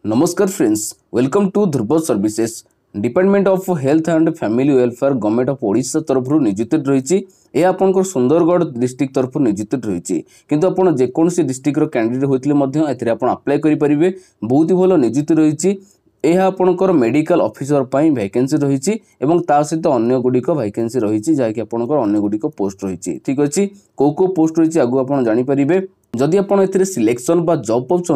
नमस्कार friends, welcome to Dhruv services. Department of health and family welfare government of Odisha तरफ नियोजित रही। यह आपंकर सुंदरगढ़ डिस्ट्रिक्ट तरफ नियोजित रही। किंतु आपन जेकोसी डिस्ट्रिक्ट कैंडिडेट होते अप्लाई करेंगे। बहुत ही भल नियोजित रही। यह आपंकर मेडिकल ऑफिसर वैकेंसी रही सहित अन्य गुड़िक वैकेंसी रही जहाँकि अन्य गुड़िक पोस्ट रही। ठीक अच्छे कौ पोस्ट रही आगु आप जानीपर। जदि आप सिलेक्शन बा जॉब पाँच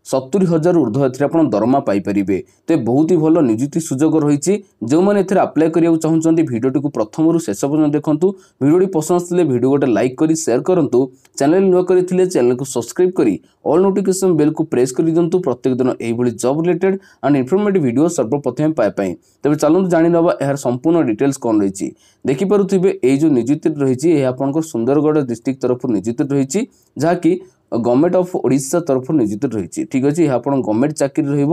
70,000 ऊर्ध्व ए दरमा पाइपर तो बहुत ही भल नियुक्ति सुजोग रही। जो मैंने अप्लाई करा चाहते भिडियो को प्रथम शेष पर्यटन देखूँ। भिडियो पसंद आसले भिडियो गोटे लाइक करी शेयर करूँ। चैनल नुआ करते चैनल को सब्सक्राइब करी ऑल नोटिफिकेशन बेल को प्रेस कर दिंतु। प्रत्येक दिन यही job related and informative video सर्वप्रथम पाइप। तेज चलते जानी ना यार संपूर्ण डिटेल्स कौन रही। देखिपे ये जो नियुक्ति रही आप सुंदरगढ़ डिस्ट्रिक्ट तरफ नियुक्ति रही जहाँकि गवर्नमेंट ऑफ ओडिशा तरफ नियोजित रही। ठीक अच्छे यह गवर्नमेंट चाकरी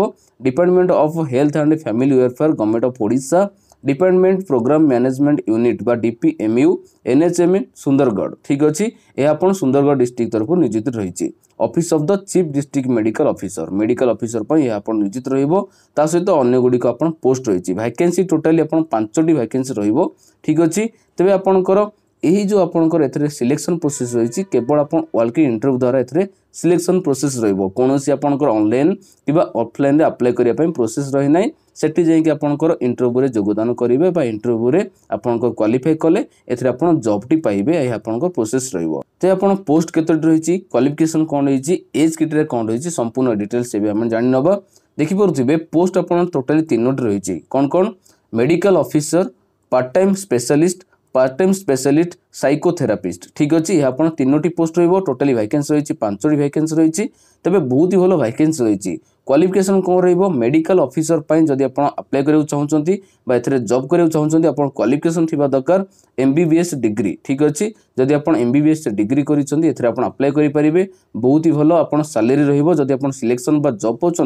department of health and family welfare government of Odisha department program management unit बा डीपीएमयू एनएचएम सुंदरगढ़। ठीक अच्छे यह सुंदरगढ़ डिस्ट्रिक्ट तरफ नियोजित रही। Office of the chief district medical officer पर यह नियोजित रहित अन्य गुड़िक पोस्ट रही। वैकेंसी टोटाली 5टी वैकेंसी रही। ठीक अच्छे तेज आपंकर यही जो आपंकर ए सिलेक्शन प्रोसेस रही केवल आप वाल्क इंटरव्यू द्वारा ए सिलेक्शन प्रोसेस कौन सी आपंकर ऑनलाइन कि ऑफलाइन अप्लाई करने प्रोसेस रही ना। सेठी जाइए आपंकर इंटरव्यू रे योगदान करेंगे इंटरव्यू रे आपंकर क्वालिफाई कले एथिरे आपण जॉब टी पाइबे। यह आपंकर प्रोसेस रहिबो। ते आपण पोस्ट केते रही क्वालिफिकेशन कौन रही एज क्राइटेरिया कौन रही संपूर्ण डिटेल्स एवं जानि नबा। देखि परुथिबे पोस्ट आपण टोटली 3टी रही। कौन कौन medical officer part time specialist psychotherapist. ठीक अच्छे यह 3टी पोस्ट रोटाली वैकेंसी रही 5टी वैकेंसी रही। तेज बहुत ही भल वैकेंसी रही। क्वालिफिकेशन कौन रही मेडिकल ऑफिसर जदि आप अप्लाई करा चाहते जॉब करा चाहते क्वालिफिकेशन थी दरकार एमबीबीएस डिग्री। ठीक अच्छे जदि आप एमबीबीएस डिग्री कर अप्लाई करेंगे। बहुत ही भल आप सैलरी रही आप सिलेक्शन बा जॉब पाँच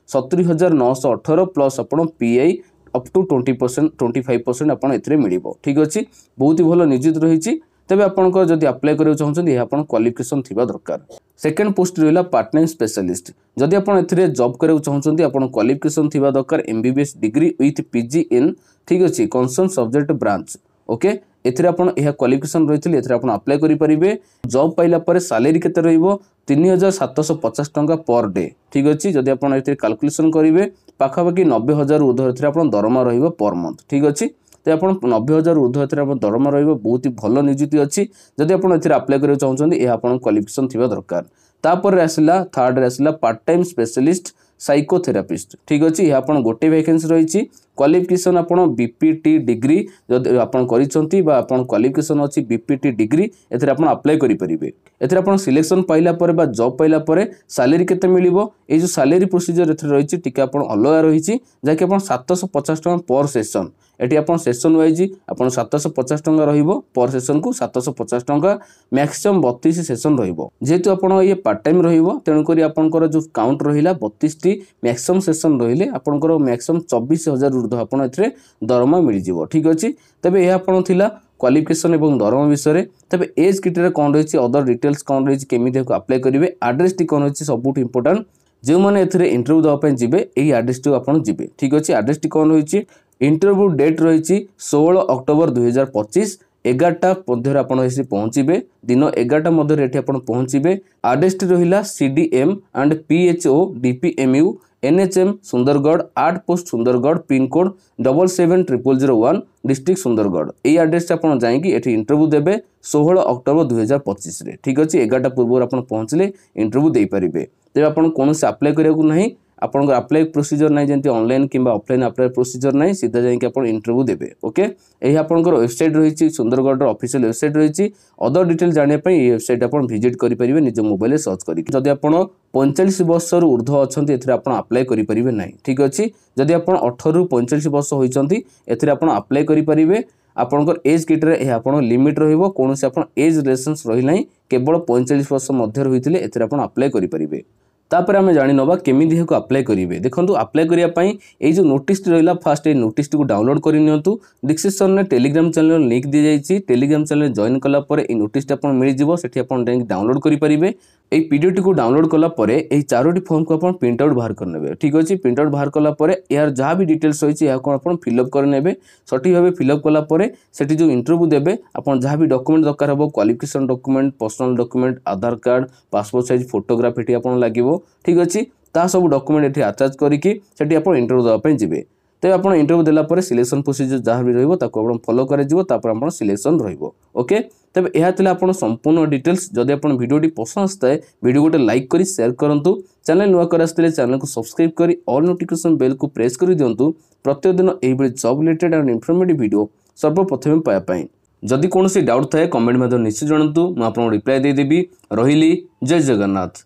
70,918 प्लस आप पीआई अप टू 20% 25% आपन एथरे मिलिबो। ठीक अच्छे बहुत ही भल नियोजित रही। तेबे आपनकर जदि अप्लाई करा चाहते आपन क्वालिफिकेशन थिबा दरकार। सेकेंड पोस्ट रहा पार्ट टाइम स्पेशलिस्ट जदि आप जॉब करा चाहते आपन क्वालिफिकेशन थिबा दरकार एमबीबीएस डिग्री विथ पीजी इन। ठीक अच्छे कंसर्न सब्जेक्ट ब्रांच। ओके एथिरे आपण यह क्वालिफिकेशन रही एथिरे आपण अप्लाई करि परिबे। जॉब पाइला परे सैलरी केते रहिबो 3,750 टंका पर डे। ठीक अच्छे जदि आपण एथिरे कैलकुलेशन करिवे पाखापाखि 90,000 ऊर्ध्व एथिरे आपण दरमा रहिबो पर मंथ। ठीक अच्छे तो आप 90,000 ऊर्ध्व एथिरे आपण दरमा रहिबो। बहुत ही भल नियुक्ति अच्छी जदि आपण एथिरे अप्लाई करियो चाहउछन्ती यह आपण क्वालिफिकेशन थिबा दरकार। तापर आसला थर्ड रे आसला पार्ट टाइम स्पेशलिस्ट साइकोथेरापिस्ट। ठीक अच्छे यह आपण गोटे वैकेंसी रही। क्वालिफिकेशन आप बीपीटी डिग्री जदि आपन करिसंती बा आपन क्वालिफिकेशन अछि बीपीटी डिग्री एथिरे आपन अप्लाई करि परिबे। एथिरे आपन सिलेक्शन पाइला परे बा जॉब पाइला परे सैलरी केते मिलिबो ए जो सैलरी प्रोसीजर एथिरे रही टिके आपन अलगा रही जाकि आपन 750 टका पर सेशन। एटी आपन सेशन वाइज आपन 750 टका रहिबो पर सेशन को 750 टका मैक्सिमम 32 सेशन रहिबो। जेहेतु आपन ये पार्ट टाइम रहिबो तेणु करी आपनकर जो काउंट रहिला 32टी मैक्सिमम सेशन रहिले आपनकर मैक्सिमम 24,000 ऊर्ध्व आपन एथिरे दरमा मिल जिवो। ठीक अछि तबे यह आपन थिला क्वालिफिकेशन एवं दरमा विषय। तबे एज क्राइटेरिया कौन रही अदर डिटेल्स कौन रही केमी अप्लाई करेंगे एड्रेस टी कौन रही सब इंपोर्टाट जो मैंने इंटरव्यू देवाई जी यही एड्रेस टी आप जी। ठीक अच्छे एड्रेस टी कौन रही इंटरव्यू डेट रही 16 अक्टोबर 2025 11टा मध्य आप पहुँचे दिन 11टा मध्य पहुँचे। एड्रेस टी रहा CDM and PHO DPMU NHM Sundargarh 8 post Sundargarh pin code 770001 district Sundargarh. यही एड्रेस आप जाइए इंटरव्यू देवे 16 अक्टोबर 2025 रे। ठीक अच्छे 11टा पूर्व आप पहुँचले इंटरव्यू दे पारे। तेज आप कौन से अप्लाई करा ना आपन अप्लाई प्रोसीजर ना जमी ऑनलाइन कि ऑफलाइन अप्लाई प्रोसीजर ना सीधा जाइए इंटरव्यू देवे। ओके यही आपंकर वेबसाइट रही सुंदरगढ़ ऑफिशियल वेबसाइट रही। अदर डिटेल जानापी ये वेबसाइट आप विजिट करेंगे निज मोबाइल सर्च करेंगे। जदि आप 45 वर्ष ऊर्ध्व अच्छा आप अप्लाई करेंगे ना। ठीक अच्छे जदि आप 18 ରୁ 45 वर्ष होती आप अप्लाई करेंगे। आपंकर एज क्राइटेरिया आप लिमिट रोकौन से एज रिलेशंस रही ना केवल 45 वर्ष मध्य रही आप अप्लाई करेंगे। तापर आम जाणी नवा केमिति को अप्लाई करेंगे। देखो अप्लाई करने ये जो नोटिस रहा फास्ट ये नोटिस को डाउनलोड कर नियंतु। डिस्क्रिप्शन में टेलीग्राम चैनल लिंक दी जाइए। टेलीग्राम चैनल जॉइन कलापर ये नोटिस आपको मिल जाव से डाउनलोड करेंगे। এই পিডিএফ को डाउनलोड कला परे এই चारोटी फॉर्म को अपन प्रिंट आउट बाहर करने। ठीक अच्छे प्रिंट आउट बाहर कला परे यार जहाँ भी डिटेल्स रही है अपन फिलअप करने सठिक भाव फिलअप कला परे सेठी जो इंटरव्यू देबे अपन जहाँ भी डॉक्यूमेंट दरकार हो क्वालिफिकेशन डॉक्यूमेंट पर्सनल डॉक्यूमेंट आधार कार्ड पासपोर्ट साइज फोटोग्राफ ये अपन लगे। ठीक अच्छे ता सब डॉक्यूमेंट ये अटैच करके इंटरव्यू देवाई जी। तेज आप इंटरव्यू देला सिलेक्शन प्रोसीजर जहाँ भी रही फॉलो कर सिलेक्शन रोके। तेज यह आप संपूर्ण डिटेल्स जदि आप वीडियोटी पसंद आए वीडियो गोटे लाइक करी शेयर करूँ। चैनल नुआ कर आसते चैनल को सब्सक्राइब करी ऑल नोटिफिकेशन बेल को प्रेस कर दिंतु। प्रत्येक दिन यही job related and informative video सर्वप्रथम पाइबापी। जदि कौन डाउट थाए कमेंट निश्चित जनातु मुझे रिप्लाई देदेवी। रही जय जगन्नाथ।